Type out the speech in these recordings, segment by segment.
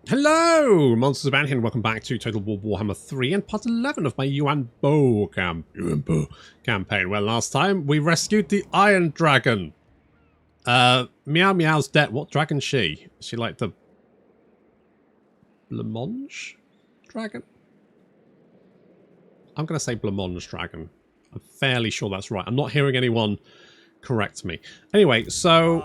Hello, Monsters Band here, and welcome back to Total War Warhammer 3 and part 11 of my Yuan Bo campaign, where last time we rescued the Iron Dragon. Meow Meow's dead. What dragon is she? Is she like the Blancmange dragon? I'm going to say Blancmange dragon. I'm fairly sure that's right. I'm not hearing anyone correct me. Anyway, so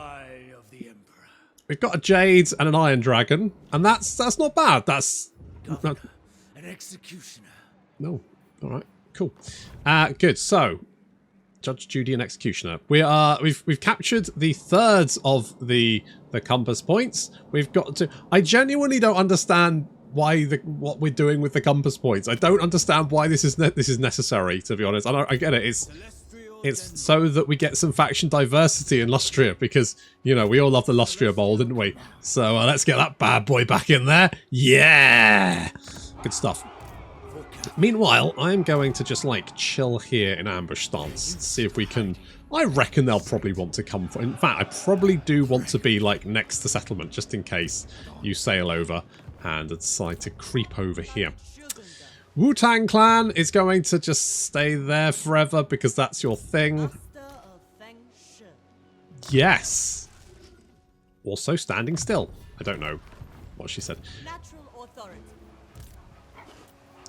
we've got a Jade and an Iron Dragon, and that's not bad. That's an executioner. No, all right, cool, good. So, Judge, Judy, and Executioner. We've captured the third of the compass points. We've got to. I genuinely don't understand why what we're doing with the compass points. I don't understand why this is necessary. To be honest, I get it. It's so that we get some faction diversity in Lustria, because, you know, we all love the Lustria Bowl, didn't we? So let's get that bad boy back in there. Yeah! Good stuff. Meanwhile, I'm going to just, like, chill here in ambush stance. See if we can... I reckon they'll probably want to come for... In fact, I probably do want to be, like, next to settlement, just in case you sail over and decide to creep over here. Wu-Tang Clan is going to just stay there forever because that's your thing. Yes. Also standing still. I don't know what she said.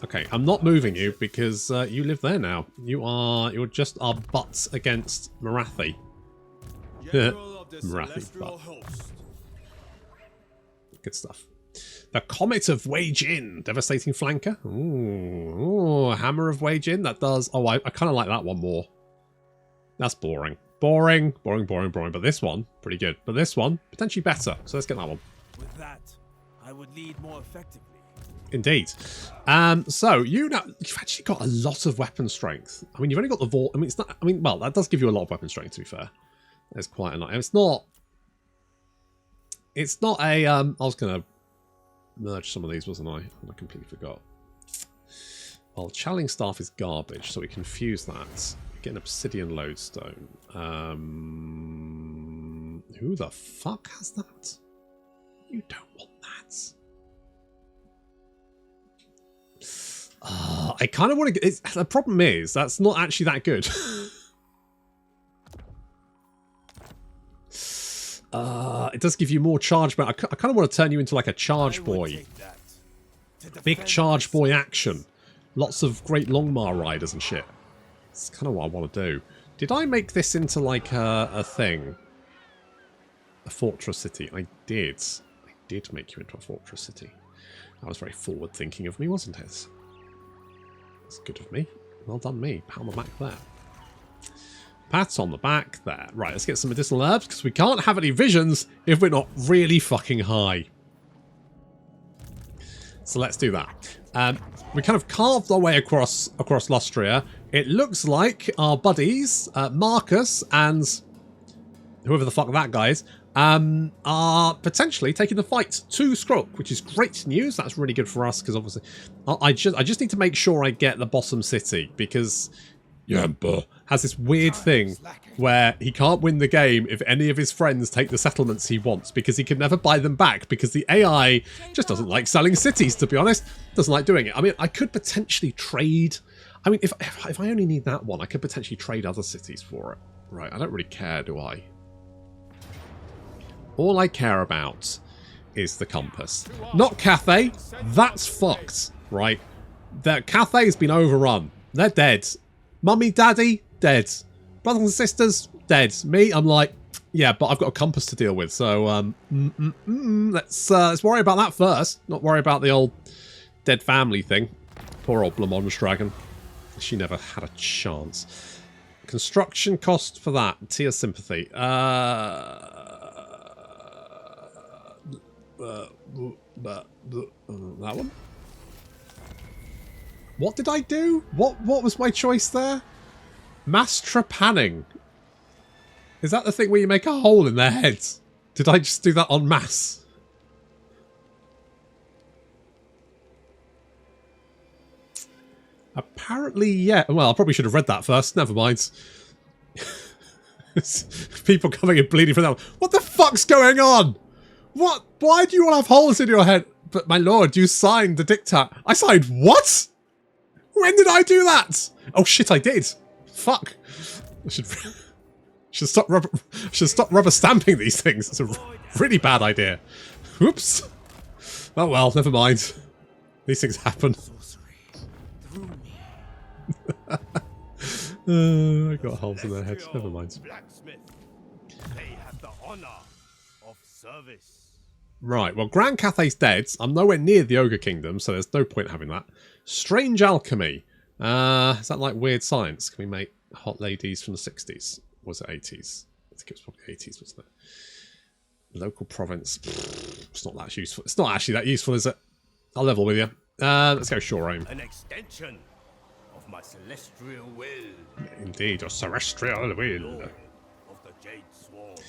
Okay, I'm not moving you because you live there now. You're just our butts against Marathi. Marathi butt. Good stuff. The Comet of Wage-In. Devastating Flanker. Ooh, Hammer of Wage-In. That does... Oh, I kind of like that one more. That's boring. Boring. But this one, pretty good. But this one, potentially better. So let's get that one. With that, I would lead more effectively. Indeed. So, you've actually got a lot of weapon strength. I mean, you've only got the vault. I mean, it's not... I mean, well, that does give you a lot of weapon strength, to be fair. There's quite a lot. It's not a... I was going to merge some of these, wasn't I? I completely forgot. Well, Channeling Staff is garbage, so we can fuse that. Get an Obsidian Lodestone. Who the fuck has that? You don't want that. I kind of want to get... The problem is, that's not actually that good. It does give you more charge, but I kind of want to turn you into like a charge boy. Big charge boy action. Lots of great Longmar riders and shit. That's kind of what I want to do. Did I make this into like a thing? A fortress city? I did. I did make you into a fortress city. That was very forward thinking of me, wasn't it? That's good of me. Well done me. Pat on the back there. Pats on the back there. Right, let's get some medicinal herbs, because we can't have any visions if we're not really fucking high. So let's do that. We kind of carved our way across Lustria. It looks like our buddies, Marcus and whoever the fuck that guy is, are potentially taking the fight to Skrulk, which is great news. That's really good for us, because obviously I just need to make sure I get the bottom city, because Yuan Bo has this weird thing where he can't win the game if any of his friends take the settlements he wants, because he can never buy them back, because the AI just doesn't like selling cities, to be honest. Doesn't like doing it. I mean, I could potentially trade... I mean, if I only need that one, I could potentially trade other cities for it. Right, I don't really care, do I? All I care about is the compass. Not Cathay. That's fucked, right? Cathay's been overrun. They're dead. Mummy, daddy, dead. Brothers and sisters, dead. Me, I'm like, yeah, but I've got a compass to deal with, so let's worry about that first. Not worry about the old dead family thing. Poor old Blancmange Dragon. She never had a chance. Construction cost for that. Tear sympathy. That one. What did I do? What was my choice there? Mass trepanning. Is that the thing where you make a hole in their heads? Did I just do that en masse? Apparently, yeah. Well, I probably should have read that first. Never mind. People coming and bleeding from that one. What the fuck's going on? What? Why do you all have holes in your head? But my lord, you signed the diktat. I signed what? When did I do that? Oh shit, I did. Fuck. I should stop rubber stamping these things. It's a really bad idea. Whoops. Oh well, never mind. These things happen. I got holes in their heads. Never mind. They have the honor of service. Right, well, Grand Cathay's dead. I'm nowhere near the Ogre Kingdom, so there's no point having that. Strange Alchemy. Is that like weird science? Can we make hot ladies from the 60s? Or was it 80s? I think it was probably 80s, wasn't it? Local province. It's not that useful. It's not actually that useful, is it? I'll level with you. Let's go Shorehome. An extension of my celestial will. Indeed, your celestial will. Lord of the Jade Sword.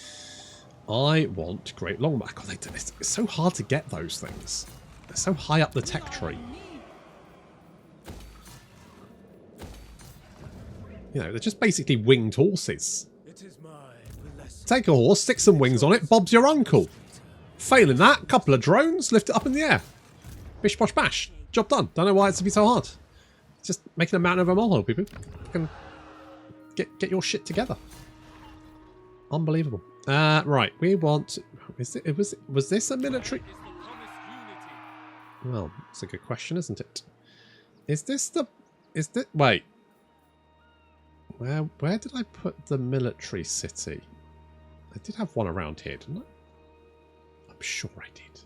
I want Great Longback. God, it's so hard to get those things. They're so high up the tech tree. You know, they're just basically winged horses. It is my blessing. Take a horse, stick some wings on it, Bob's your uncle. Failing that, couple of drones, lift it up in the air. Bish bosh bash. Job done. Don't know why it's to be so hard. It's just making a mountain of a molehill, people. You can get your shit together. Unbelievable. Right, we want... Was this a military... Well, it's a good question, isn't it? Is this the... Wait. Where did I put the military city? I did have one around here, didn't I? I'm sure I did.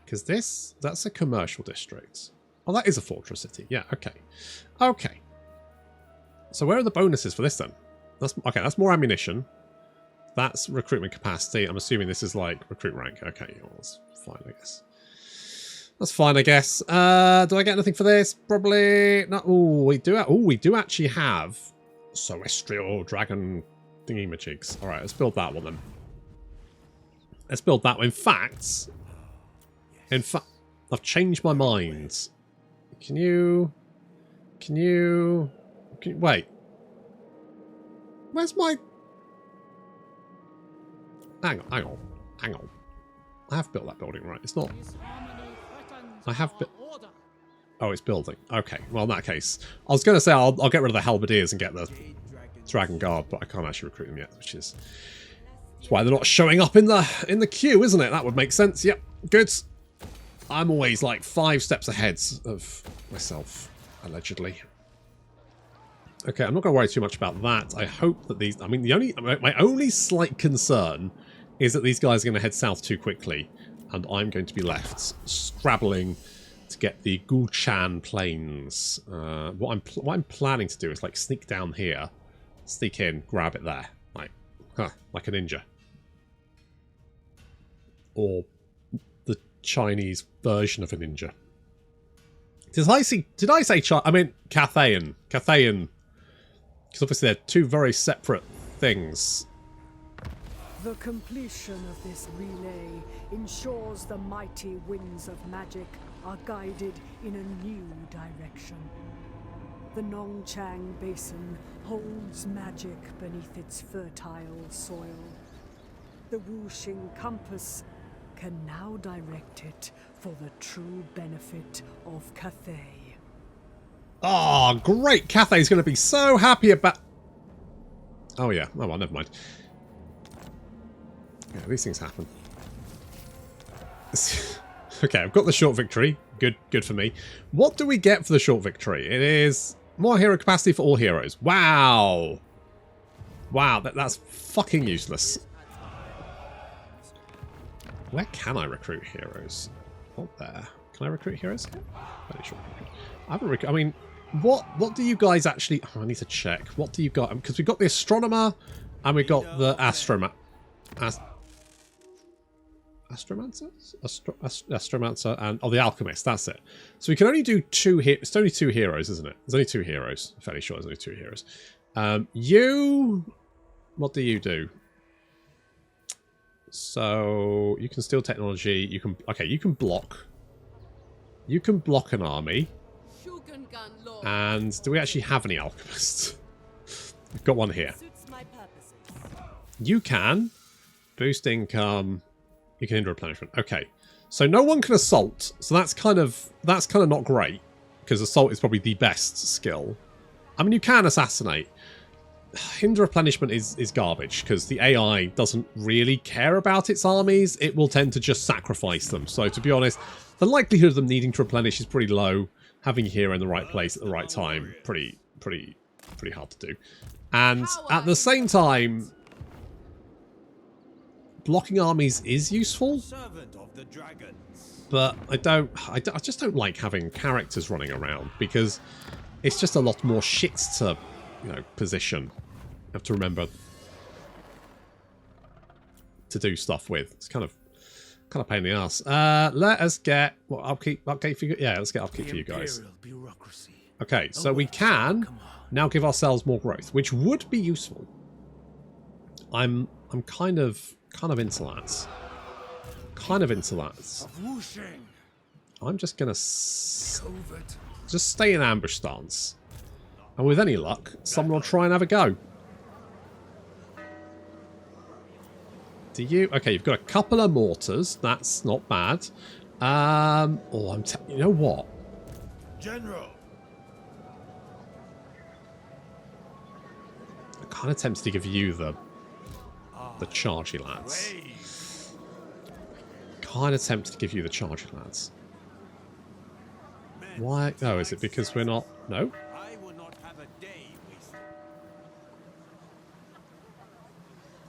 Because that's a commercial district. Oh, that is a fortress city. Yeah, okay. Okay. So where are the bonuses for this then? Okay, that's more ammunition. That's recruitment capacity. I'm assuming this is like recruit rank. Okay, well, that's fine, I guess. That's fine, I guess. Do I get anything for this? Probably not. Oh, we do actually have Celestial Dragon thingy-majigs. All right, let's build that one then. Let's build that one. In fact, I've changed my mind. Can you wait? Where's my... Hang on. I have built that building, right? It's not... I have built... Oh, it's building. Okay, well, in that case, I was going to say I'll get rid of the halberdiers and get the Dragon Guard, but I can't actually recruit them yet, which is... That's why they're not showing up in the queue, isn't it? That would make sense. Yep, good. I'm always like 5 steps ahead of myself, allegedly. Okay, I'm not going to worry too much about that. I hope that these... I mean, my only slight concern is that these guys are going to head south too quickly, and I'm going to be left scrabbling to get the Gulchan Plains. What I'm planning to do is like sneak down here, sneak in, grab it there, like a ninja, or the Chinese version of a ninja. Did I say I mean Cathayan, because obviously they're two very separate things. The completion of this relay ensures the mighty winds of magic are guided in a new direction. The Nongchang Basin holds magic beneath its fertile soil. The Wuxing Compass can now direct it for the true benefit of Cathay. Oh, great! Cathay's going to be so happy about... Oh yeah, oh well, never mind. Yeah, these things happen. Okay, I've got the short victory. Good for me. What do we get for the short victory? It is more hero capacity for all heroes. Wow. Wow, that's fucking useless. Where can I recruit heroes? Not there. Can I recruit heroes here? Fairly sure. I haven't I mean, what do you guys actually... Oh, I need to check. What do you got? Because we've got the astronomer and we've got the Astromancer and the alchemist. That's it. So we can only do two here. It's only 2 heroes, isn't it? There's only 2 heroes. I'm fairly sure there's only 2 heroes. What do you do? So you can steal technology. You can you can block. You can block an army. And do we actually have any alchemists? We've got one here. You can boost income. You can hinder replenishment. Okay. So no one can assault. So that's kind of not great, because assault is probably the best skill. I mean, you can assassinate. Hinder replenishment is garbage, because the AI doesn't really care about its armies. It will tend to just sacrifice them. So to be honest, the likelihood of them needing to replenish is pretty low. Having a hero in the right place at the right time, pretty hard to do. And at the same time, blocking armies is useful, but I just don't like having characters running around, because it's just a lot more shit to, you know, position. You have to remember to do stuff with. It's kind of pain in the ass. Let us get upkeep for you. Yeah, let's get upkeep for you guys. Okay, so we can now give ourselves more growth, which would be useful. I'm kind of into that. I'm just gonna just stay in ambush stance, and with any luck, someone will try and have a go. Do you? Okay, you've got a couple of mortars. That's not bad. You know what? General. I'm kind of tempted to give you the chargy lads. Kind of tempted to give you the chargy lads. Why? Oh, is it because we're not? No.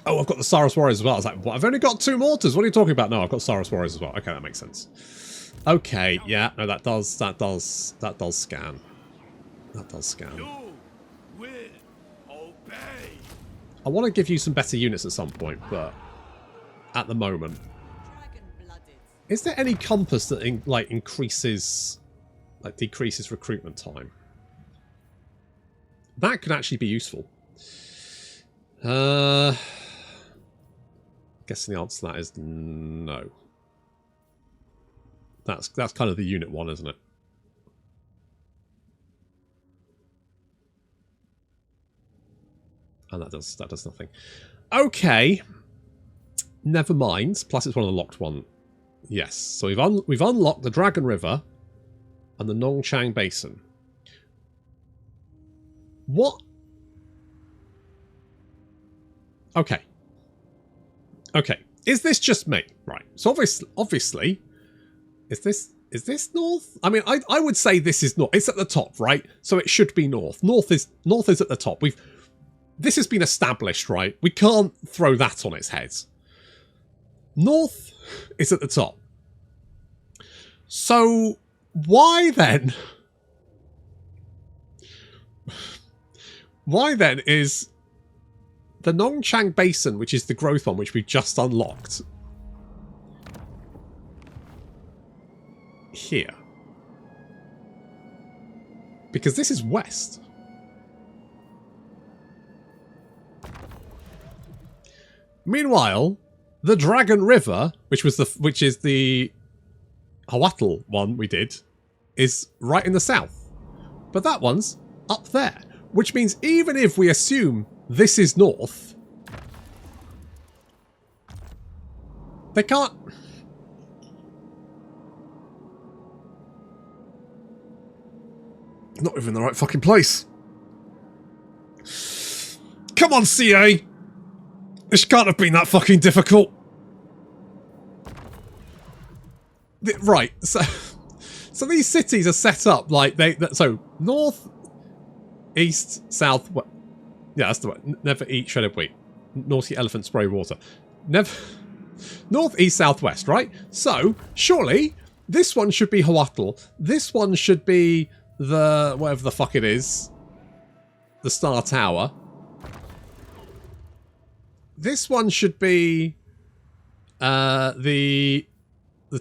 Oh, I've got the Saurus Warriors as well. I was like, what? I've only got 2 mortars. What are you talking about? No, I've got Saurus Warriors as well. Okay, that makes sense. Okay, yeah, no, that does scan. That does scan. I want to give you some better units at some point, but at the moment, is there any compass that decreases recruitment time? That could actually be useful. Guessing the answer to that is no. That's kind of the unit one, isn't it? And that does nothing. Okay. Never mind. Plus it's one of the locked one. Yes. So we've unlocked the Dragon River and the Nongchang Basin. What? Okay. Okay. Is this just me? Right. So obviously, is this north? I mean, I would say this is north. It's at the top, right? So it should be north. North is at the top. This has been established, right? We can't throw that on its head. North is at the top. So why then? Why then is the Nongchang Basin, which is the growth one, which we've just unlocked, here? Because this is west. Meanwhile, the Dragon River, which is the Hawatl one we did, is right in the south. But that one's up there. Which means even if we assume this is north, they can't... Not even in the right fucking place. Come on, CA! This can't have been that fucking difficult. Right, so these cities are set up like so north, east, south, west. Yeah, that's the one. Never eat shredded wheat. Naughty elephant spray water. Never. North, east, south, west, right? So, surely, this one should be Hawatl. This one should be the... whatever the fuck it is. The Star Tower. This one should be... the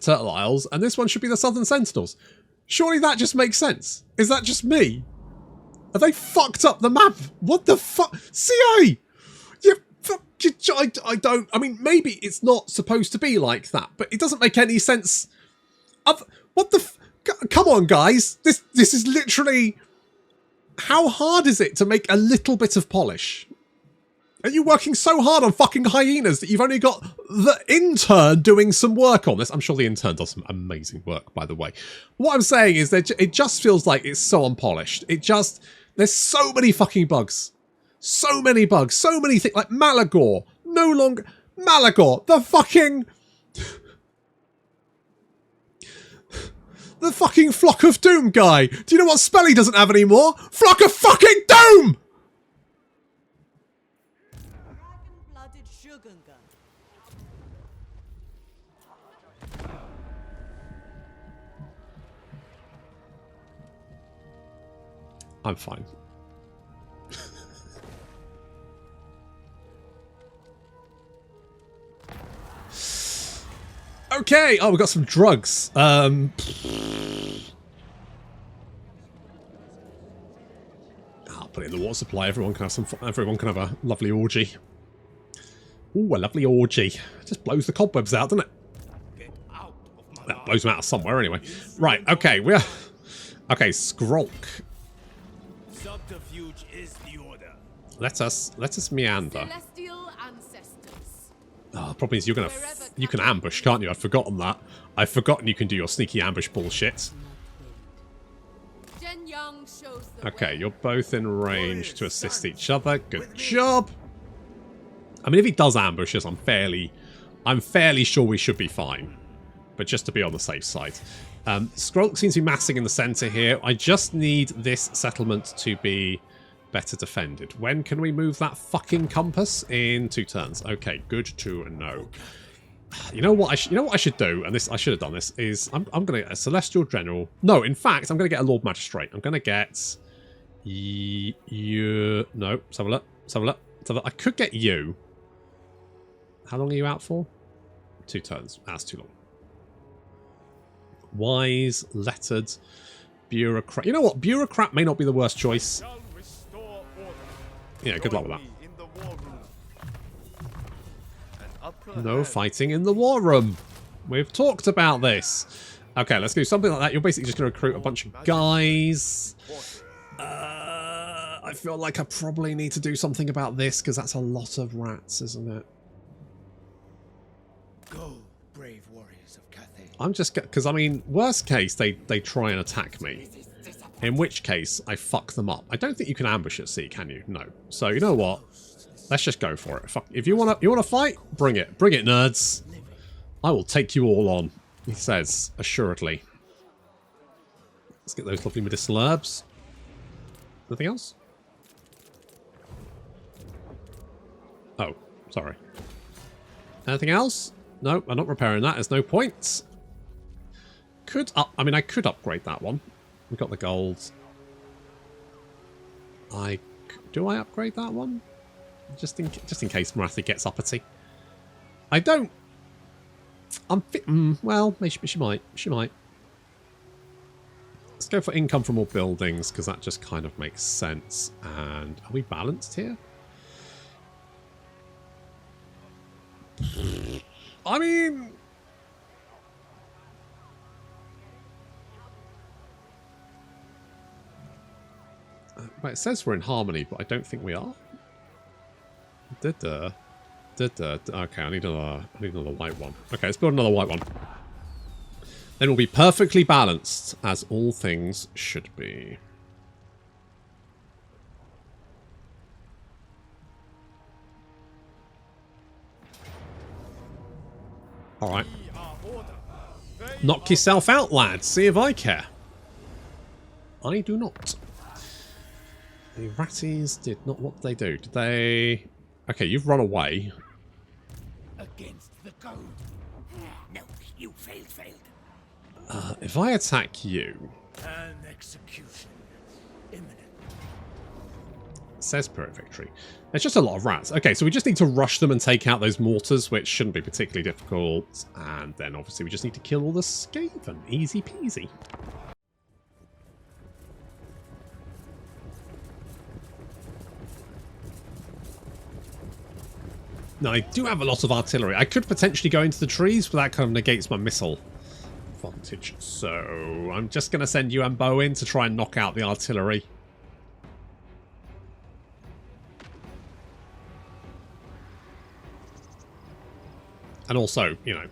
Turtle Isles. And this one should be the Southern Sentinels. Surely that just makes sense. Is that just me? Have they fucked up the map? What the fuck? CA! I don't... I mean, maybe it's not supposed to be like that, but it doesn't make any sense. What the... Come on, guys. This is literally... How hard is it to make a little bit of polish? Are you working so hard on fucking hyenas that you've only got the intern doing some work on this? I'm sure the intern does some amazing work, by the way. What I'm saying is that it just feels like it's so unpolished. There's so many fucking bugs. So many bugs. So many things. Like Malagor. No longer... Malagor. The fucking... the fucking Flock of Doom guy. Do you know what spell he doesn't have anymore? Flock of fucking Doom! I'm fine. Okay. Oh, we've got some drugs. I'll put it in the water supply. Everyone can have some. Everyone can have a lovely orgy. Ooh, a lovely orgy. It just blows the cobwebs out, doesn't it? That blows them out of somewhere anyway. Right. Okay. We're okay. Skrolk. Subterfuge is the order. Let us meander. Celestial ancestors. Oh, the problem is you can ambush, can't you? I've forgotten that. I've forgotten you can do your sneaky ambush bullshit. Okay, you're both in range to assist each other. Good job. I mean, if he does ambush us, I'm fairly sure we should be fine. But just to be on the safe side. Skrolk seems to be massing in the center here. I just need this settlement to be better defended. When can we move that fucking compass? In 2 turns. Okay, good to know. You know what I should do, and this I should have done this, is I'm gonna get a Celestial General. No, in fact, I'm gonna get a Lord Magistrate. I'm gonna get you. No, let's have a look. Let's have a look. I could get you. How long are you out for? 2 turns. That's too long. Wise, lettered, bureaucrat. You know what? Bureaucrat may not be the worst choice. Yeah, good luck with that. No fighting in the war room. We've talked about this. Okay, let's do something like that. You're basically just going to recruit a bunch of guys. I feel like I probably need to do something about this because that's a lot of rats, isn't it? Go, brave warriors of Cathay. I'm just... Because, I mean, worst case, they try and attack me. In which case, I fuck them up. I don't think you can ambush at sea, can you? No. So, you know what? Let's just go for it. Fuck. If you wanna fight, bring it. Bring it, nerds. I will take you all on, he says, assuredly. Let's get those lovely medicinal herbs. Nothing else? Oh, sorry. Anything else? No, I'm not repairing that. There's no point. I could upgrade that one. We've got the gold. Do I upgrade that one? Just in case Marathi gets uppity. I don't. Well, she might. She might. Let's go for income from more buildings because that just kind of makes sense. And are we balanced here? I mean, well, it says we're in harmony, but I don't think we are. Okay, I need another white one. Okay, let's build another white one. Then we'll be perfectly balanced, as all things should be. Alright. Knock yourself out, lads. See if I care. I do not. The ratties did not... What did they do? Did they... Okay, you've run away. Against the code. No, you failed. If I attack you... An execution imminent. Says Spirit Victory. There's just a lot of rats. Okay, so we just need to rush them and take out those mortars, which shouldn't be particularly difficult. And then obviously we just need to kill all the Skaven. Easy peasy. Now, I do have a lot of artillery. I could potentially go into the trees, but that kind of negates my missile advantage. So I'm just going to send Yuan Bo in to try and knock out the artillery. And also, you know,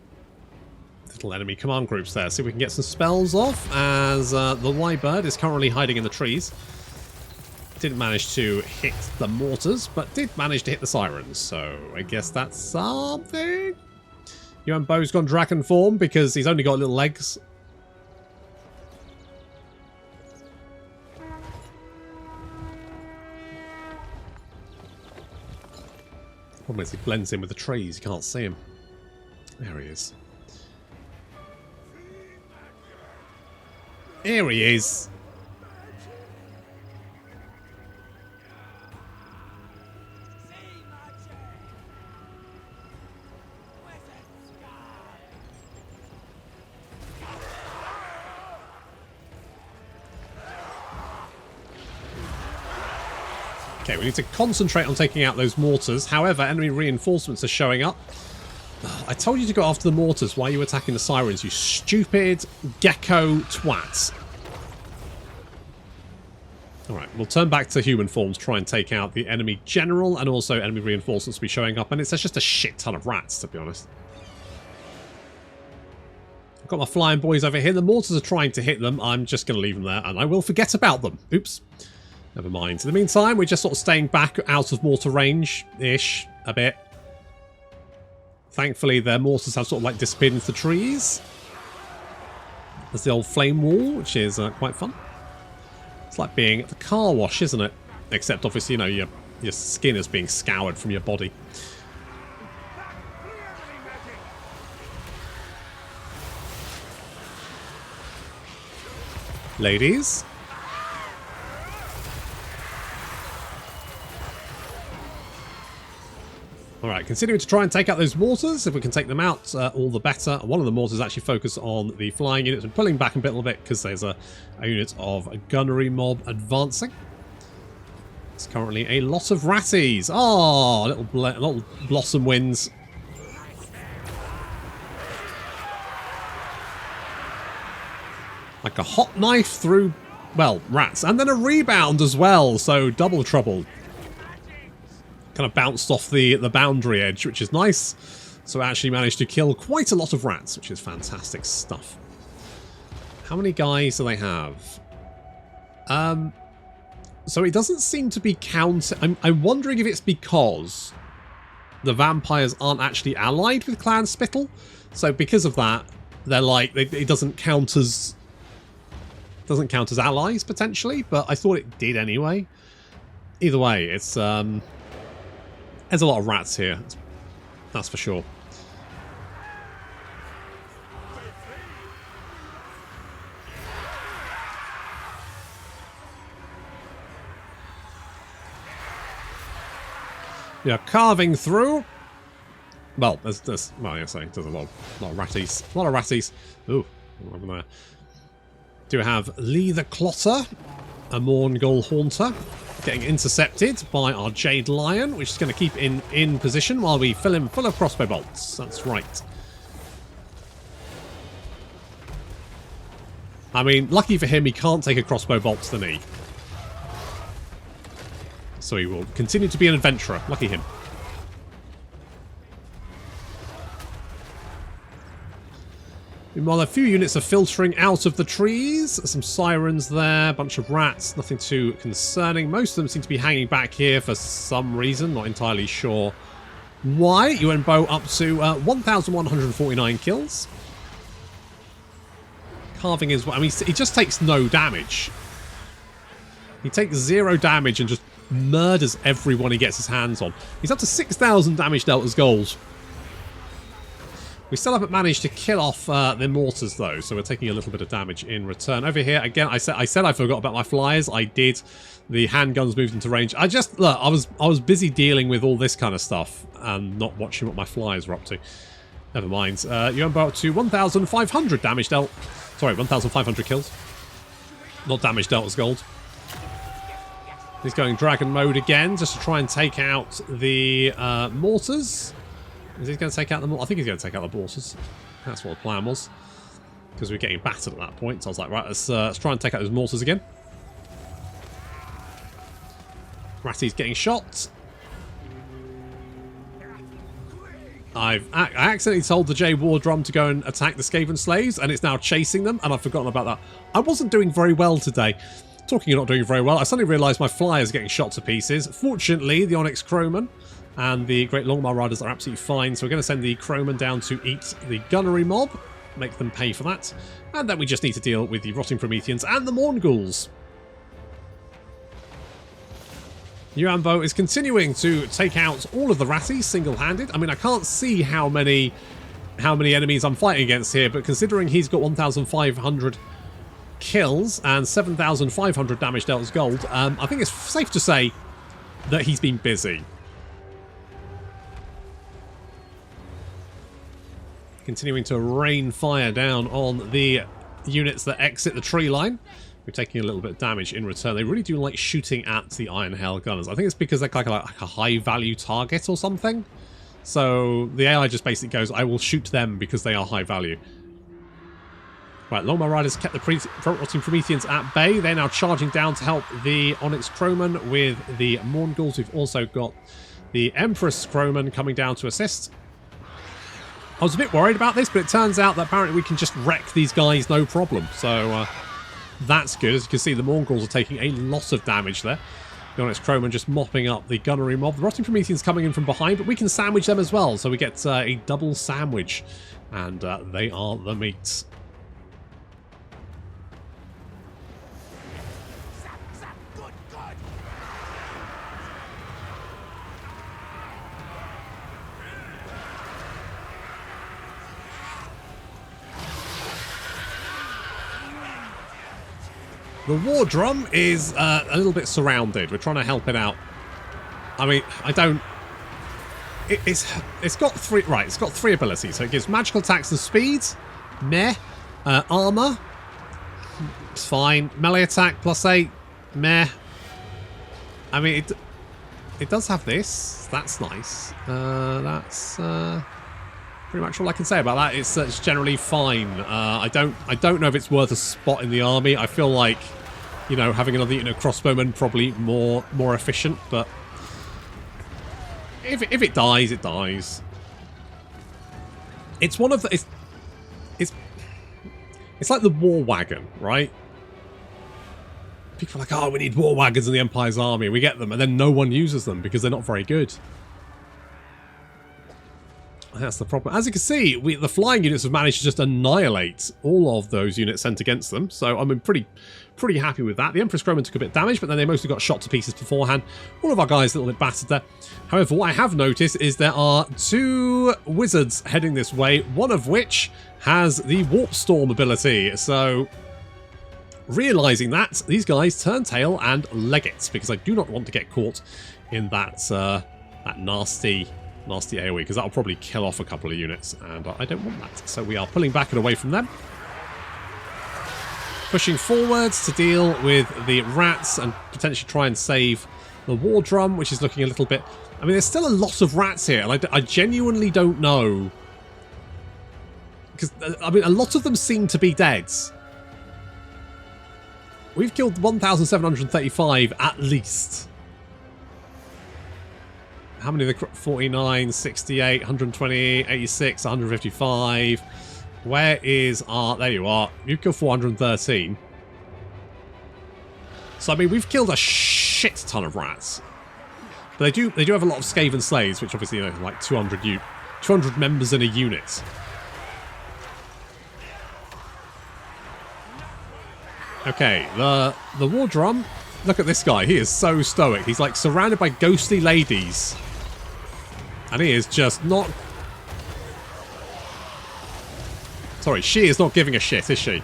little enemy command groups there. See if we can get some spells off as the Y-Bird is currently hiding in the trees. Didn't manage to hit the mortars, but did manage to hit the sirens. So I guess that's something. Yuan Bo's gone dragon form because he's only got little legs. Problem is he blends in with the trees. You can't see him. There he is. Here he is. Okay, we need to concentrate on taking out those mortars. However, enemy reinforcements are showing up. I told you to go after the mortars. Why are you attacking the sirens, you stupid gecko twats? Alright, we'll turn back to human forms, try and take out the enemy general, and also enemy reinforcements will be showing up. And it's just a shit ton of rats, to be honest. I've got my flying boys over here. The mortars are trying to hit them. I'm just going to leave them there, and I will forget about them. Oops. Never mind. In the meantime, we're just sort of staying back out of mortar range-ish a bit. Thankfully, their mortars have sort of like disappeared into the trees. There's the old flame wall, which is quite fun. It's like being at the car wash, isn't it? Except, obviously, you know, your skin is being scoured from your body. Ladies. Alright, continuing to try and take out those mortars. If we can take them out, all the better. One of the mortars actually focus on the flying units. We're pulling back a little bit because there's a unit of a gunnery mob advancing. It's currently a lot of ratties. Oh, little blossom wins. Like a hot knife through, well, rats. And then a rebound as well, so double trouble. Kind of bounced off the boundary edge, which is nice. So I actually managed to kill quite a lot of rats, which is fantastic stuff. How many guys do they have? So it doesn't seem to be counter. I'm wondering if it's because the vampires aren't actually allied with Clan Spittle. So because of that, they're like it doesn't count as allies potentially. But I thought it did anyway. Either way, it's there's a lot of rats here, that's for sure. Yeah, carving through. Well, there's well, yes, there's a lot of ratties. A lot of ratties. Ooh, over there. Do we have Lee the Clotter, a Morngul Haunter, getting intercepted by our Jade Lion, which is going to keep in position while we fill him full of crossbow bolts. That's right. I mean, lucky for him, he can't take a crossbow bolt to the knee. So he will continue to be an adventurer. Lucky him. Meanwhile, a few units are filtering out of the trees. Some sirens there, a bunch of rats, nothing too concerning. Most of them seem to be hanging back here for some reason, not entirely sure why. Yuan Bo up to 1,149 kills. Carving is, I mean, he just takes no damage. He takes 0 damage and just murders everyone he gets his hands on. He's up to 6,000 damage dealt as gold. We still haven't managed to kill off the mortars though, so we're taking a little bit of damage in return. Over here, again, I said I forgot about my flyers. I did. The handguns moved into range. I was busy dealing with all this kind of stuff and not watching what my flyers were up to. Never mind. Yuan Bo up to 1,500 damage dealt. Sorry, 1,500 kills. Not damage dealt as gold. He's going dragon mode again, just to try and take out the mortars. Is he going to take out the mortars? I think he's going to take out the mortars. That's what the plan was. Because we were getting battered at that point. So I was like, right, let's try and take out those mortars again. Ratty's getting shot. I accidentally told the Jade War Drum to go and attack the Skaven slaves, and it's now chasing them, and I've forgotten about that. I wasn't doing very well today. Talking of not doing very well, I suddenly realised my flyers are getting shot to pieces. Fortunately, the Onyx Crowman and the Great Longmire Riders are absolutely fine, so we're going to send the Crowman down to eat the gunnery mob, make them pay for that, and then we just need to deal with the Rotting Prometheans and the Morn Ghouls. Yuan Bo is continuing to take out all of the ratties single-handed. I mean, I can't see how many enemies I'm fighting against here, but considering he's got 1,500 kills and 7,500 damage dealt as gold, I think it's safe to say that he's been busy. Continuing to rain fire down on the units that exit the tree line. We're taking a little bit of damage in return. They really do like shooting at the Iron Hell gunners. I think it's because they're like a high-value target or something. So the AI just basically goes, I will shoot them because they are high value. Right, Longmire Riders kept the Rotting Prometheans at bay. They're now charging down to help the Onyx Crowman with the Morn Ghouls. We've also got the Empress Crowman coming down to assist. I was a bit worried about this, but it turns out that apparently we can just wreck these guys no problem. So that's good. As you can see, the Morn Ghouls are taking a lot of damage there. The Onyx Crowman just mopping up the gunnery mob. The Rotting Prometheans coming in from behind, but we can sandwich them as well. So we get a double sandwich, and they are the meat. The War Drum is a little bit surrounded. We're trying to help it out. I mean, I don't... It's got three... Right, it's got three abilities. So it gives magical attacks and speed. Meh. Armor. It's fine. Melee attack +8. Meh. I mean, it does have this. That's nice. That's pretty much all I can say about that. It's generally fine. I don't know if it's worth a spot in the army. I feel like, you know, having another unit of crossbowmen probably more efficient, but if it dies, it dies. It's one of the it's like the war wagon, right? People are like, oh, we need war wagons in the Empire's army. We get them, and then no one uses them because they're not very good. That's the problem. As you can see, the flying units have managed to just annihilate all of those units sent against them. So I'm pretty happy with that. The Empress Crowman took a bit of damage, but then they mostly got shot to pieces beforehand. All of our guys a little bit battered there. However, what I have noticed is there are two wizards heading this way, one of which has the Warp Storm ability. So realizing that, these guys turn tail and leg it, because I do not want to get caught in that nasty AoE, because that'll probably kill off a couple of units, and I don't want that. So we are pulling back and away from them. Pushing forwards to deal with the rats and potentially try and save the War Drum, which is looking a little bit... I mean, there's still a lot of rats here, and I genuinely don't know. Because, I mean, a lot of them seem to be dead. We've killed 1,735 at least. How many of the 49, 68, 120, 86, 155? Where is our... There you are. You've killed 413. So, I mean, we've killed a shit ton of rats. But they do have a lot of Skaven slaves, which obviously, you know, like 200 members in a unit. Okay, the War Drum. Look at this guy. He is so stoic. He's like surrounded by ghostly ladies. And he is just not... Sorry, she is not giving a shit, is she?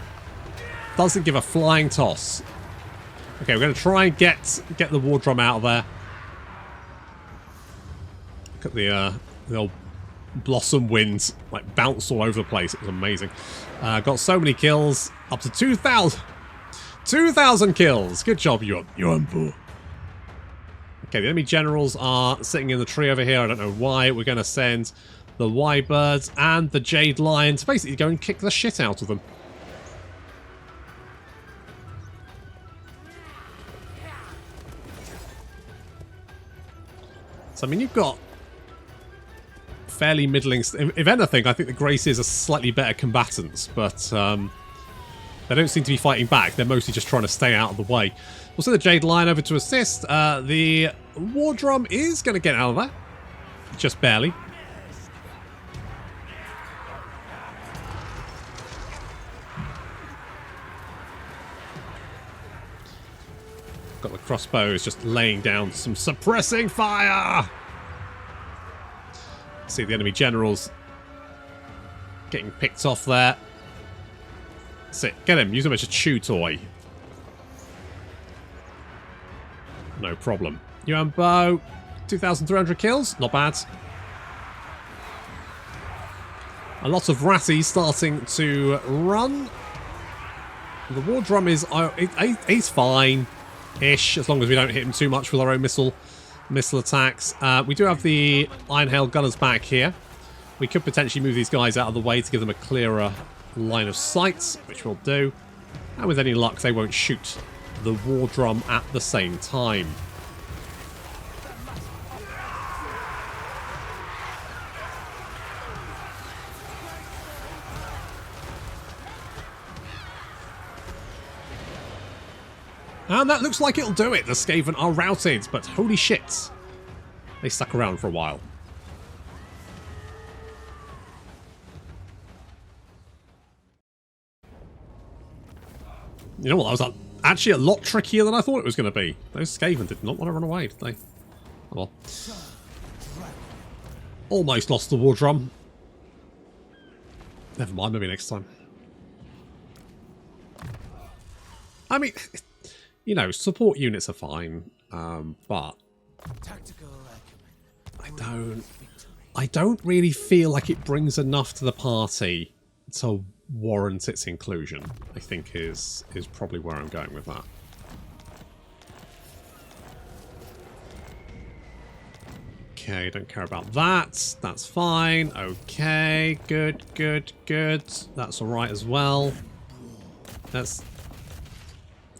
Doesn't give a flying toss. Okay, we're going to try and get the War Drum out of there. Look at the old Blossom Wind, like, bounce all over the place. It was amazing. Got so many kills. Up to 2,000. 2,000 kills. Good job, Yuan Bo. Okay, the enemy generals are sitting in the tree over here. I don't know why. We're going to send the Y-Birds and the Jade Lion to basically go and kick the shit out of them. So, I mean, you've got fairly middling. If anything, I think the Graces are slightly better combatants, but they don't seem to be fighting back. They're mostly just trying to stay out of the way. We'll send the Jade Lion over to assist. The War Drum is going to get out of there. Just barely. Got the crossbows just laying down some suppressing fire. See the enemy generals getting picked off there. That's it. Get him. Use him as a chew toy. No problem. Yuan Bo, 2,300 kills. Not bad. A lot of ratties starting to run. The War Drum is... he's fine-ish, as long as we don't hit him too much with our own missile attacks. We do have the Iron Hail Gunners back here. We could potentially move these guys out of the way to give them a clearer line of sight, which we'll do. And with any luck, they won't shoot the War Drum at the same time. And that looks like it'll do it. The Skaven are routed, but holy shit. They stuck around for a while. You know what, that was actually a lot trickier than I thought it was going to be. Those Skaven did not want to run away, did they? Oh well. Almost lost the War Drum. Never mind, maybe next time. I mean... You know, support units are fine, but I don't really feel like it brings enough to the party to warrant its inclusion. I think is probably where I'm going with that. Okay, don't care about that. That's fine. Okay, good. That's all right as well. That's.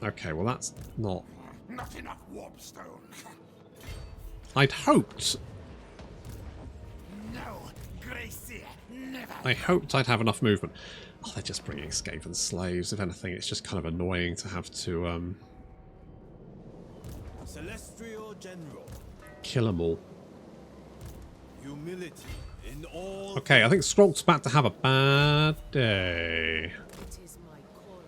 Okay, well that's not enough warpstone. I'd hoped. No, Gracie, never. I hoped I'd have enough movement. Oh, they're just bringing Skaven slaves. If anything, it's just kind of annoying to have to Celestial General. kill them all. Humility in all. Okay, I think Skrulk's about to have a bad day. It is my calling.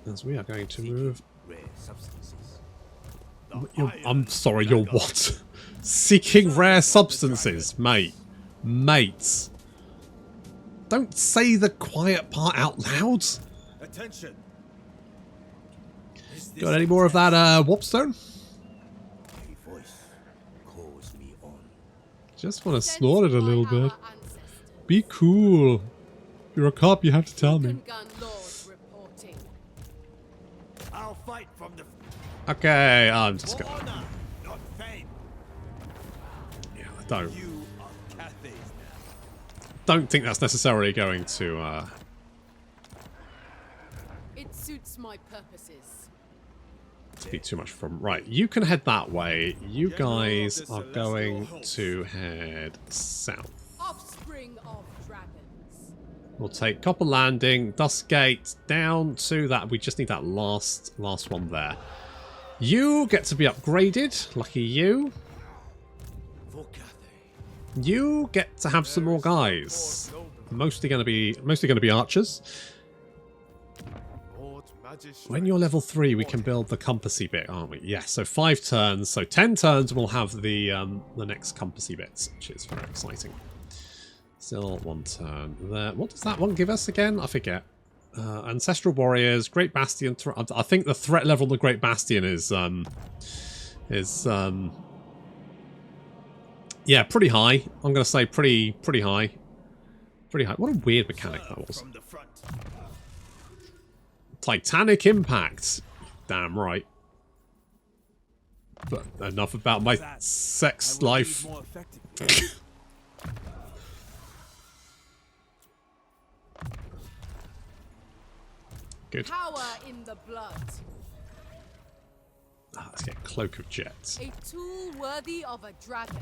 As we are going to move. Rare substances. I'm sorry, you're what? Seeking rare substances, mate. Mates. Don't say the quiet part out loud. Attention. Got any more of that warpstone? A voice calls me on. Just want to snort it a little By our bit. ancestors. Be cool. You're a cop, you have to tell me. Gun Lord reporting. I'll fight from the Okay, I'm just going. honor, not fame. Yeah, I don't. You are Cathy's now. Don't think that's necessarily going to. It suits my purposes. Be too much from. Right, you can head that way. You guys are going to head south. Offspring of dragons. We'll take Copper Landing, Duskgate, down to that. We just need that last one there. You get to be upgraded. Lucky you. For Cathy. You get to have some more guys. Mostly going to be archers. When you're level 3, we can build the compassy bit, aren't we? Yes. So 5 turns. So 10 turns, we'll have the next compassy bits, which is very exciting. Still 1 turn there. What does that one give us again? I forget. Ancestral Warriors, Great Bastion. I think the threat level of the Great Bastion is yeah, pretty high. I'm going to say pretty high. Pretty high. What a weird mechanic that was. From the front. Titanic Impact. Damn right. But enough about my sex life. More effective. Good. Power in the blood. Let's get Cloak of Jet. A tool worthy of a dragon.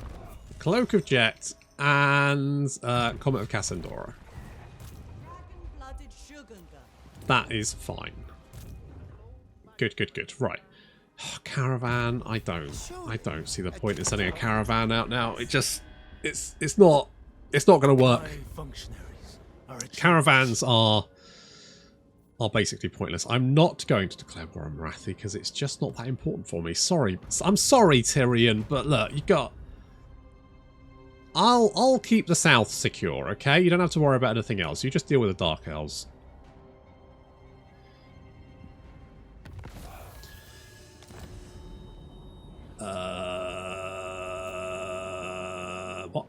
Cloak of Jet and Comet of Cassandra. That is fine. Good, good, good. Right. Caravan. I don't see the point in sending a caravan out now. It just, it's not going to work. Caravans are basically pointless. I'm not going to declare war on Marathi because it's just not that important for me. Sorry, I'm sorry, Tyrion, but look, you got. I'll keep the south secure, okay? You don't have to worry about anything else. You just deal with the Dark Elves. What?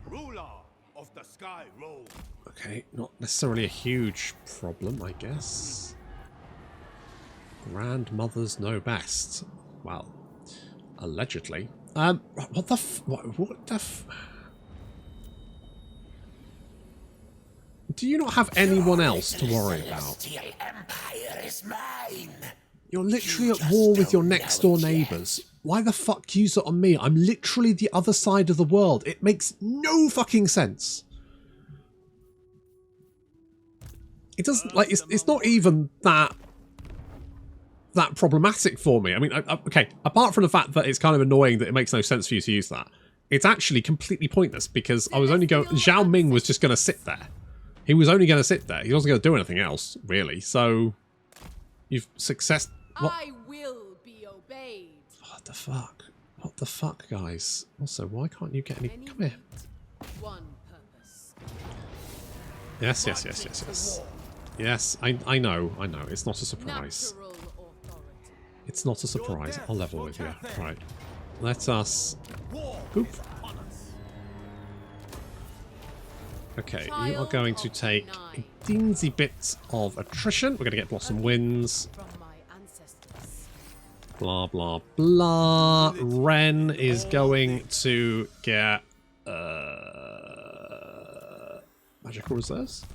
Ruler of the sky roll. Okay, not necessarily a huge problem, I guess. Grandmothers know best. Well, allegedly. What the what the Do you not have anyone else to worry about? Empire is mine. You're literally at war with your next door neighbours. Why the fuck use it on me? I'm literally the other side of the world. It makes no fucking sense. It doesn't, like, it's not even that problematic for me. I mean, okay, apart from the fact that it's kind of annoying that it makes no sense for you to use that, it's actually completely pointless because I was only going, Zhao Ming was just going to sit there. He was only going to sit there. He wasn't going to do anything else, really. So, you've success. What? I will be obeyed. What the fuck? What the fuck, guys? Also, why can't you get any? Come here. One purpose. Yes, yes, yes, yes, yes. Yes, I know. It's not a surprise. Natural authority. It's not a surprise. I'll level with you. Right. Let us. Boop. Okay, you are going to take a teensy bit of attrition. We're going to get Blossom Winds. From my ancestors. Blah, blah, blah. Ren is going to get magical reserves.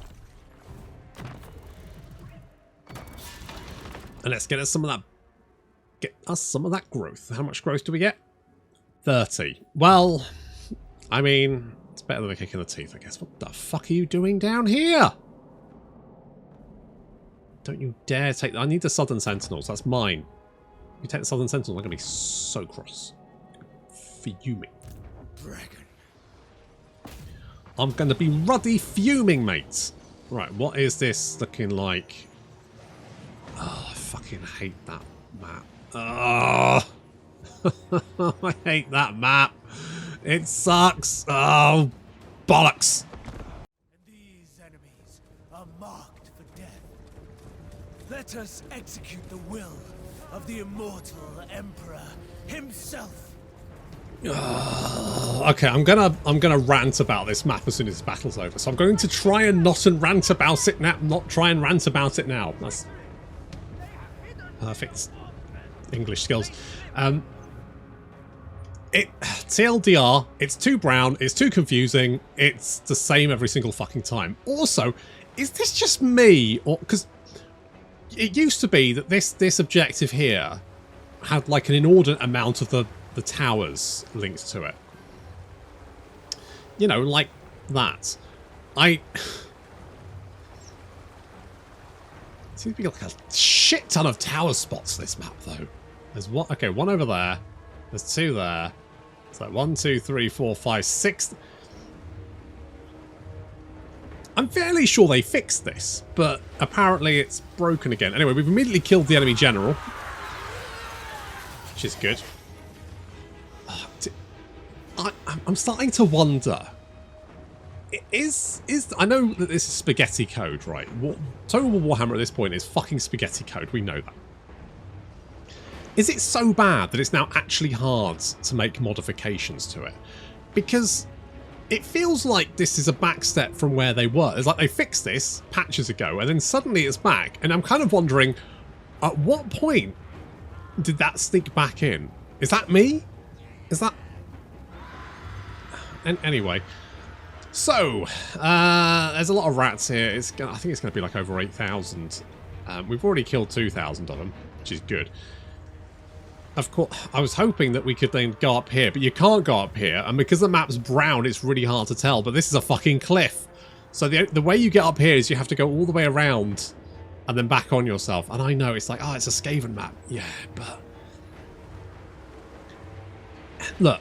And let's get us some of that. Get us some of that growth. How much growth do we get? 30. Well, I mean, it's better than a kick in the teeth, I guess. What the fuck are you doing down here? Don't you dare take that. I need the Southern Sentinels. That's mine. If you take the Southern Sentinels, I'm going to be so cross. Fuming. Dragon. I'm going to be ruddy fuming, mates. Right, what is this looking like? Oh, I fucking hate that map. Oh, I hate that map. It sucks. Oh, bollocks. These enemies are marked for death. Let us execute the will of the Immortal Emperor himself. Okay, I'm gonna rant about this map as soon as this battle's over. So I'm going to try and not rant about it now. That's perfect English skills. TLDR, it's too brown, it's too confusing, it's the same every single fucking time. Also, is this just me, or because it used to be that this objective here had like an inordinate amount of the towers linked to it. You know, like that. Seems to be like a shit ton of tower spots this map though. There's one, okay, one over there. There's two there. It's like 1, 2, 3, 4, 5, 6. I'm fairly sure they fixed this, but apparently it's broken again. Anyway, we've immediately killed the enemy general, which is good. I'm starting to wonder. I know that this is spaghetti code, right? Total War Warhammer at this point is fucking spaghetti code. We know that. Is it so bad that it's now actually hard to make modifications to it? Because it feels like this is a backstep from where they were. It's like they fixed this patches ago and then suddenly it's back. And I'm kind of wondering, at what point did that sneak back in? Is that me? Is that... And anyway, so there's a lot of rats here. I think it's going to be like over 8,000. We've already killed 2,000 of them, which is good. of course, I was hoping that we could then go up here, but you can't go up here. And because the map's brown, it's really hard to tell. But this is a fucking cliff. So the way you get up here is you have to go all the way around and then back on yourself. And I know it's like, oh, it's a Skaven map. Yeah, but... Look.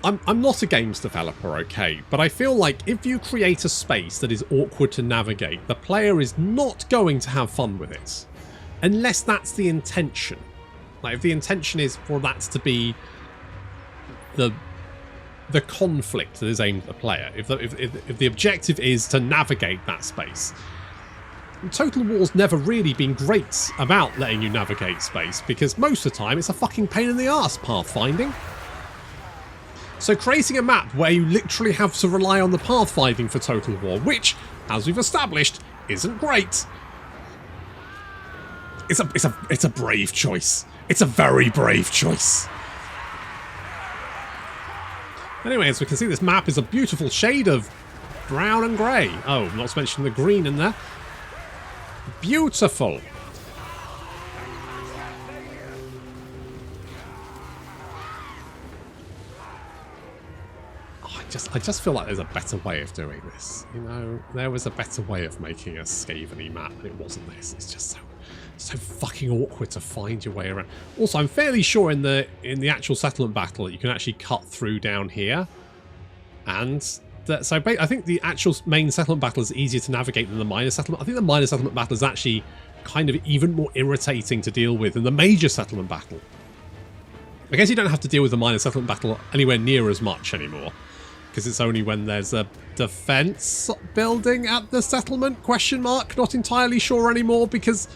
I'm not a games developer, okay? But I feel like if you create a space that is awkward to navigate, the player is not going to have fun with it. Unless that's the intention. Like, if the intention is for that to be the conflict that is aimed at the player. If the objective is to navigate that space. Total War's never really been great about letting you navigate space, because most of the time it's a fucking pain in the arse pathfinding. So creating a map where you literally have to rely on the pathfinding for Total War, which, as we've established, isn't great. It's a brave choice. It's a very brave choice. Anyway, as we can see, this map is a beautiful shade of brown and grey. Oh, not to mention the green in there. Beautiful. I just feel like there's a better way of doing this. You know, there was a better way of making a Skaven-y map, and it wasn't this. It's just so fucking awkward to find your way around. Also, I'm fairly sure in the actual settlement battle that you can actually cut through down here, and so I think the actual main settlement battle is easier to navigate than the minor settlement. I think the minor settlement battle is actually kind of even more irritating to deal with than the major settlement battle. I guess you don't have to deal with the minor settlement battle anywhere near as much anymore, because it's only when there's a defense building at the settlement, question mark, not entirely sure anymore, because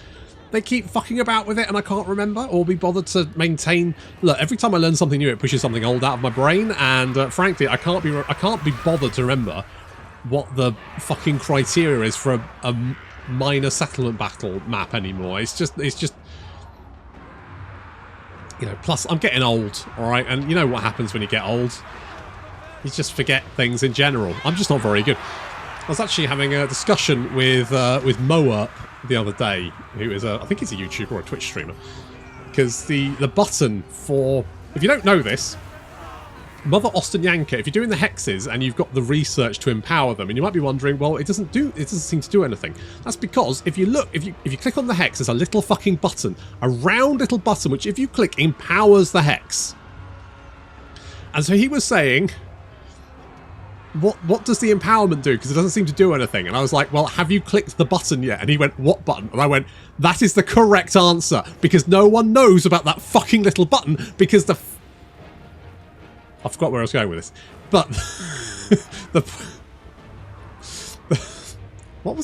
they keep fucking about with it and I can't remember or be bothered to maintain. Look, every time I learn something new, it pushes something old out of my brain, and frankly, I can't be bothered to remember what the fucking criteria is for a minor settlement battle map anymore. It's just, you know, plus I'm getting old, alright, and you know what happens when you get old. You just forget things in general. I'm just not very good. I was actually having a discussion with Moa the other day, who is I think he's a YouTuber or a Twitch streamer, because the button for, if you don't know this, Mother Ostenyanka, if you're doing the hexes and you've got the research to empower them, and you might be wondering, well, it doesn't seem to do anything. That's because if you look, if you click on the hex, there's a little fucking button, a round little button, which if you click empowers the hex. And so he was saying, what does the empowerment do? Because it doesn't seem to do anything. And I was like, well, have you clicked the button yet? And he went, what button? And I went, that is the correct answer, because no one knows about that fucking little button, because I forgot where I was going with this. But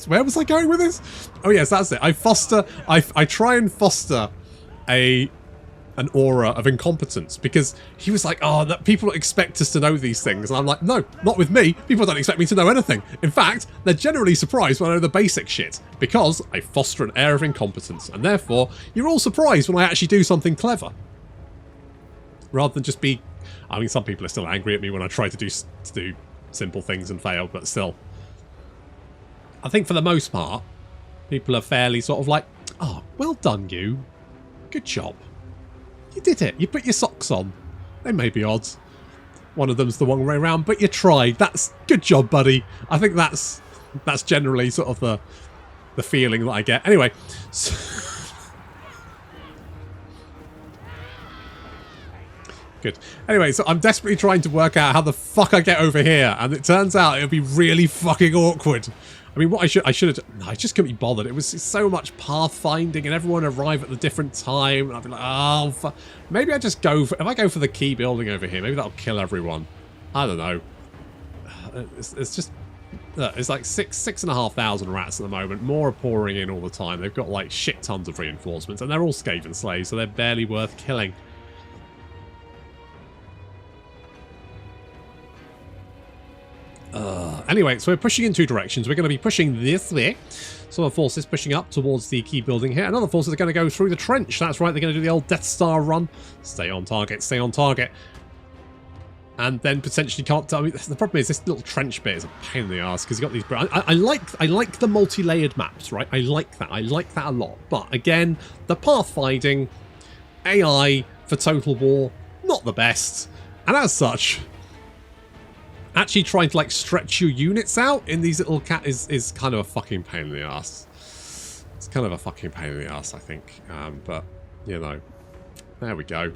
where was I going with this? Oh yes, that's it. I try and foster an aura of incompetence, because he was like, oh, that people expect us to know these things, and I'm like, no, not with me. People don't expect me to know anything. In fact, they're generally surprised when I know the basic shit, because I foster an air of incompetence, and therefore you're all surprised when I actually do something clever, rather than just be, I mean, some people are still angry at me when I try to do simple things and fail, but still, I think for the most part people are fairly sort of like, oh, well done, you, good job. You did it. You put your socks on. They may be odd. One of them's the wrong way around, but you tried. That's good job, buddy. I think that's generally sort of the feeling that I get. Anyway. Good. Anyway, so I'm desperately trying to work out how the fuck I get over here, and it turns out it'll be really fucking awkward. I mean, what I should have done, no, I just couldn't be bothered. It was so much pathfinding, and everyone arrive at the different time, and I'd be like, oh, maybe I just go for, if I go for the key building over here, maybe that'll kill everyone. I don't know. It's just, it's like 6,500 rats at the moment. More are pouring in all the time. They've got like shit tons of reinforcements, and they're all Skaven slaves, so they're barely worth killing. Anyway, so we're pushing in two directions. We're going to be pushing this way. Some of the forces pushing up towards the key building here. And other forces are going to go through the trench. That's right, they're going to do the old Death Star run. Stay on target, stay on target. and then potentially can't. I mean, the problem is this little trench bit is a pain in the ass because you've got these. I like the multi-layered maps, right? I like that a lot. But again, the pathfinding AI for Total War, not the best, and as such, actually trying to like stretch your units out in these little is kind of a fucking pain in the ass. It's kind of a fucking pain in the ass, I think. But you know, there we go.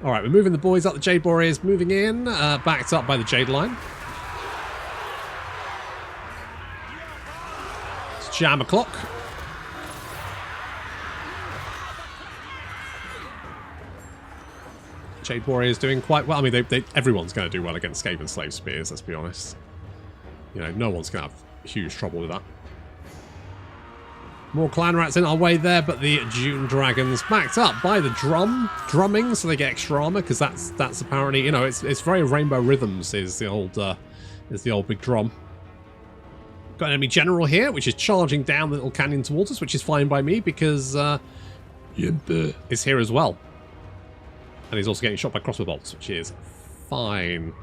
All right, we're moving the boys up. The Jade Warriors moving in, backed up by the Jade line. It's jam o'clock. Jade Warriors doing quite well. I mean, everyone's going to do well against Skaven Slave Spears, let's be honest. You know, no one's going to have huge trouble with that. More clan rats in our way there, but the Jade Dragons backed up by the drumming, so they get extra armor because that's apparently, you know, it's very Rainbow Rhythms is the old big drum. Got an enemy general here, which is charging down the little canyon towards us, which is fine by me because Yuan Bo is here as well, and he's also getting shot by crossbow bolts, which is fine.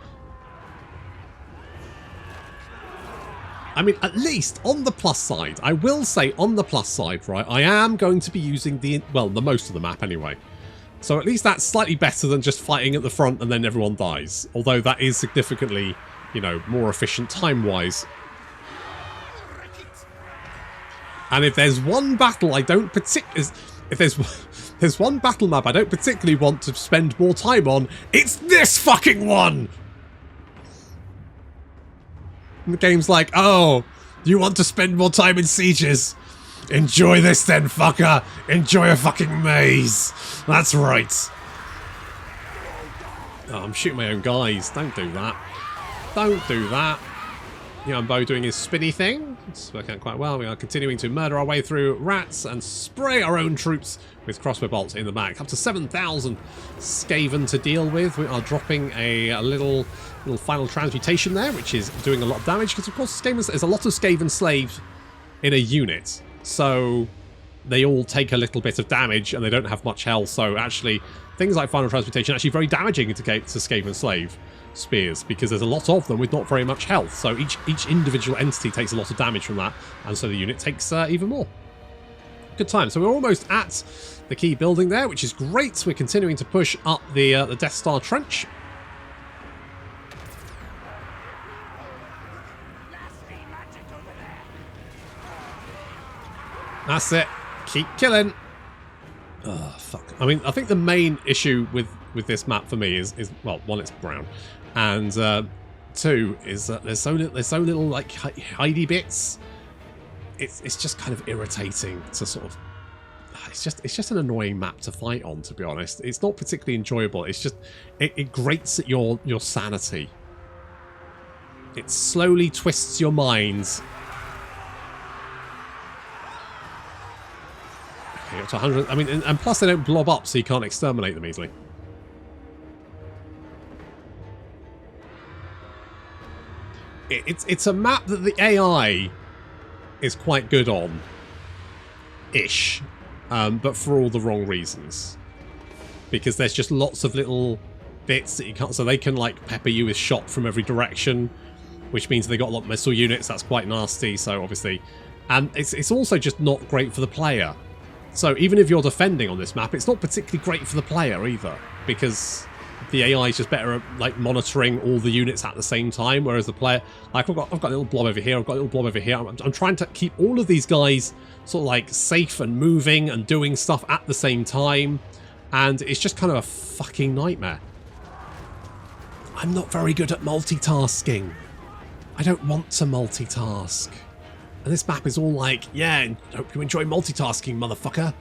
I mean, at least on the plus side, I will say on the plus side, right, I am going to be using the most of the map anyway. So at least that's slightly better than just fighting at the front and then everyone dies. Although that is significantly, you know, more efficient time-wise. And if there's one battle I don't particularly... If there's one battle map I don't particularly want to spend more time on, it's this fucking one! And the game's like, oh, you want to spend more time in sieges? Enjoy this then, fucker. Enjoy a fucking maze. That's right. Oh, I'm shooting my own guys. Don't do that. Don't do that. Yuan Bo doing his spinny thing. It's working out quite well. We are continuing to murder our way through rats and spray our own troops with crossbow bolts in the back. Up to 7,000 Skaven to deal with. We are dropping a little final transmutation there, which is doing a lot of damage because, of course, there's a lot of Skaven slaves in a unit, so they all take a little bit of damage and they don't have much health. So actually, things like final transmutation are actually very damaging to Skaven slave spears because there's a lot of them with not very much health. So each individual entity takes a lot of damage from that, and so the unit takes even more. Good time. So we're almost at the key building there, which is great. We're continuing to push up the Death Star trench. That's it. Keep killing. Oh, fuck. I mean, I think the main issue with this map for me is well, one, it's brown, and two is that there's so little like hidey bits. It's just kind of irritating to sort of. It's just an annoying map to fight on, to be honest. It's not particularly enjoyable. It's just it grates at your sanity. It slowly twists your mind. Okay, up to 100. I mean, and plus they don't blob up, so you can't exterminate them easily. It's a map that the AI is quite good on, ish, but for all the wrong reasons. Because there's just lots of little bits that you can't. So they can like pepper you with shot from every direction, which means they got a lot of missile units. That's quite nasty. So obviously, and it's also just not great for the player. So even if you're defending on this map, it's not particularly great for the player either, because the AI is just better at like monitoring all the units at the same time, whereas the player, like I've got a little blob over here, I've got a little blob over here. I'm trying to keep all of these guys sort of like safe and moving and doing stuff at the same time, and it's just kind of a fucking nightmare. I'm not very good at multitasking. I don't want to multitask. And this map is all like, yeah, hope you enjoy multitasking, motherfucker.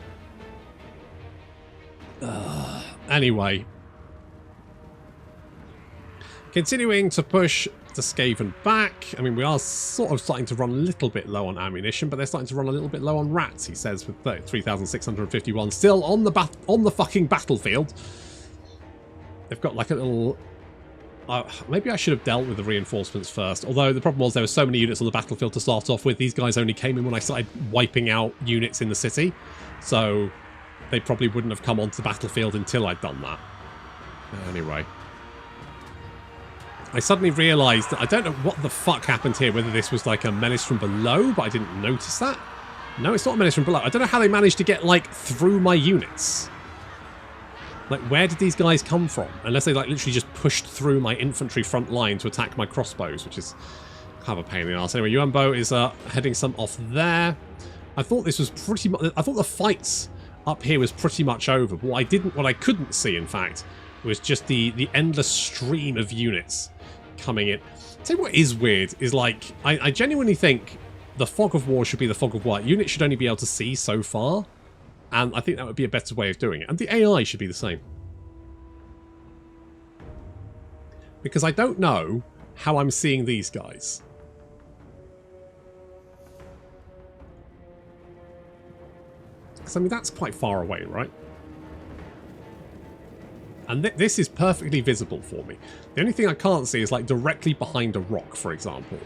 Anyway. Continuing to push the Skaven back. I mean, we are sort of starting to run a little bit low on ammunition, but they're starting to run a little bit low on rats, he says, with 3,651 still on the fucking battlefield. They've got like a little... maybe I should have dealt with the reinforcements first. Although the problem was there were so many units on the battlefield to start off with. These guys only came in when I started wiping out units in the city. So they probably wouldn't have come onto the battlefield until I'd done that. Anyway. I suddenly realised that I don't know what the fuck happened here, whether this was like a menace from below, but I didn't notice that. No, it's not a menace from below. I don't know how they managed to get, like, through my units. Like, where did these guys come from? Unless they, like, literally just pushed through my infantry front line to attack my crossbows, which is kind of a pain in the arse. Anyway, Yuan Bo is heading some off there. I thought this was pretty much... I thought the fights up here was pretty much over. But what I couldn't see, in fact, was just the endless stream of units coming in. Tell you what is weird is, like, I genuinely think the fog of war should be the fog of war. Units should only be able to see so far, and I think that would be a better way of doing it. And the AI should be the same. Because I don't know how I'm seeing these guys. Because, I mean, that's quite far away, right? And this is perfectly visible for me. The only thing I can't see is, like, directly behind a rock, for example.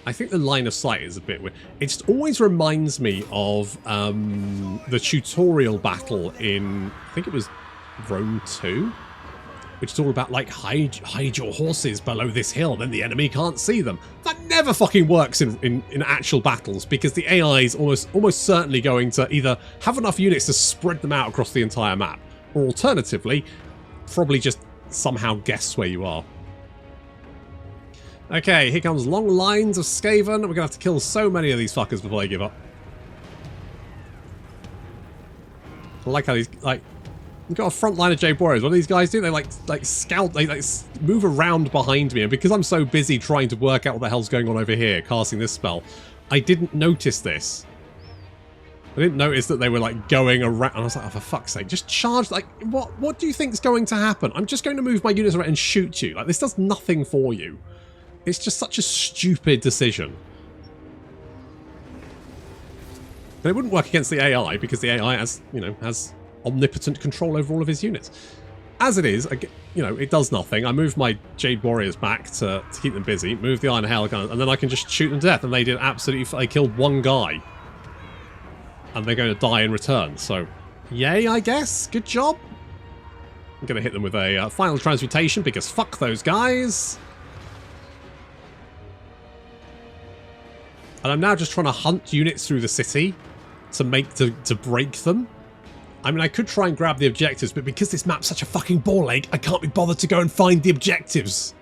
I think the line of sight is a bit weird. It just always reminds me of the tutorial battle in, I think it was Rome 2, which is all about, like, hide your horses below this hill, then the enemy can't see them. That never fucking works in actual battles, because the AI is almost certainly going to either have enough units to spread them out across the entire map, or alternatively, probably just somehow guess where you are. Okay, here comes long lines of Skaven. We're going to have to kill so many of these fuckers before they give up. I like how these, like, we've got a front line of Jade Warriors. What do these guys do? They like scout, they like move around behind me, and because I'm so busy trying to work out what the hell's going on over here, casting this spell, I didn't notice this. I didn't notice that they were, like, going around. I was like, oh, for fuck's sake, just charge. Like, what do you think's going to happen? I'm just going to move my units around and shoot you. Like, this does nothing for you. It's just such a stupid decision. But it wouldn't work against the AI, because the AI has, you know, has omnipotent control over all of his units. As it is, you know, it does nothing. I move my Jade Warriors back to keep them busy, move the Iron Hail Gun, and then I can just shoot them to death. And they did absolutely... They killed one guy. And they're going to die in return. So, yay, I guess. Good job. I'm going to hit them with a final transmutation, because fuck those guys. And I'm now just trying to hunt units through the city to break them. I mean, I could try and grab the objectives, but because this map's such a fucking ball ache, I can't be bothered to go and find the objectives.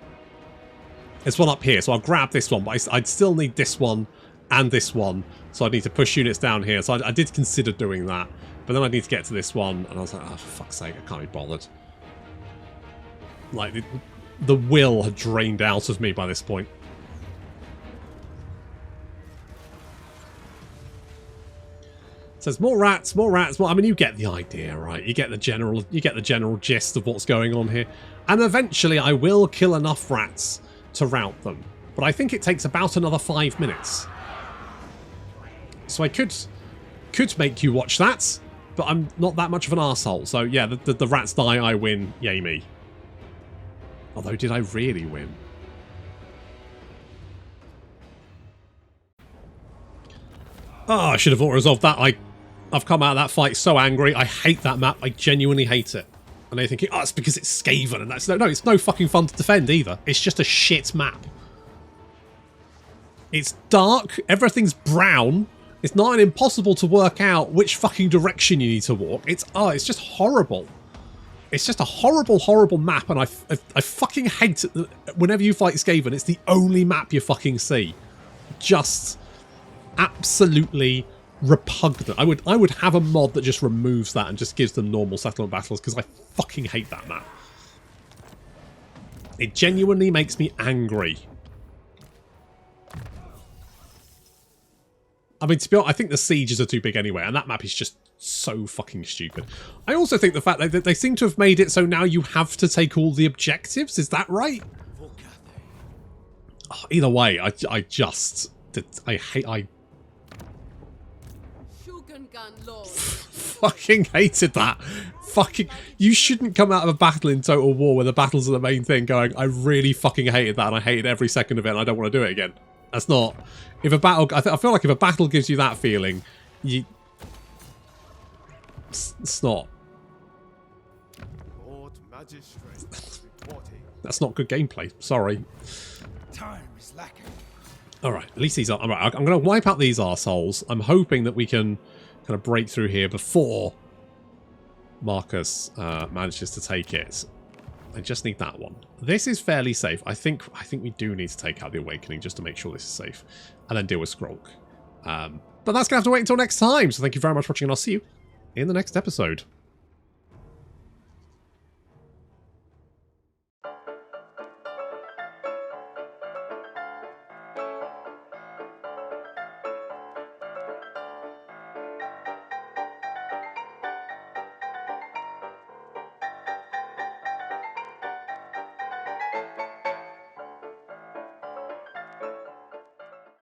There's one up here, so I'll grab this one, but I'd still need this one and this one. So I need to push units down here. So I did consider doing that. But then I need to get to this one. And I was like, oh, for fuck's sake, I can't be bothered. Like, the will had drained out of me by this point. It says more rats, more rats, more... I mean, you get the idea, right? You get the general gist of what's going on here. And eventually I will kill enough rats to rout them. But I think it takes about another 5 minutes. So I could make you watch that, but I'm not that much of an arsehole. So yeah, the rats die, I win, yay me. Although, did I really win? Oh, I should have auto-resolved that. I've come out of that fight so angry. I hate that map. I genuinely hate it. And they're thinking, oh, it's because it's Skaven, and that's... No, it's no fucking fun to defend either. It's just a shit map. It's dark, everything's brown. It's not an impossible to work out which fucking direction you need to walk. It's just horrible. It's just a horrible, horrible map, and I fucking hate it that whenever you fight Skaven, it's the only map you fucking see. Just absolutely repugnant. I would have a mod that just removes that and just gives them normal settlement battles, because I fucking hate that map. It genuinely makes me angry. I mean, to be honest, I think the sieges are too big anyway, and that map is just so fucking stupid. I also think the fact that they seem to have made it so now you have to take all the objectives. Is that right? Oh, either way, I fucking hated that. Fucking, you shouldn't come out of a battle in Total War where the battles are the main thing going, I really fucking hated that, and I hated every second of it, and I don't want to do it again. That's not... If a battle... I feel like if a battle gives you that feeling, it's not. Lord Magistrate reporting. That's not good gameplay. Sorry. Time is lacking. Alright, at least these are... Alright, I'm going to wipe out these arseholes. I'm hoping that we can kind of break through here before Marcus manages to take it. I just need that one. This is fairly safe. I think we do need to take out the Awakening just to make sure this is safe. And then deal with Skrulk. But that's going to have to wait until next time. So thank you very much for watching, and I'll see you in the next episode.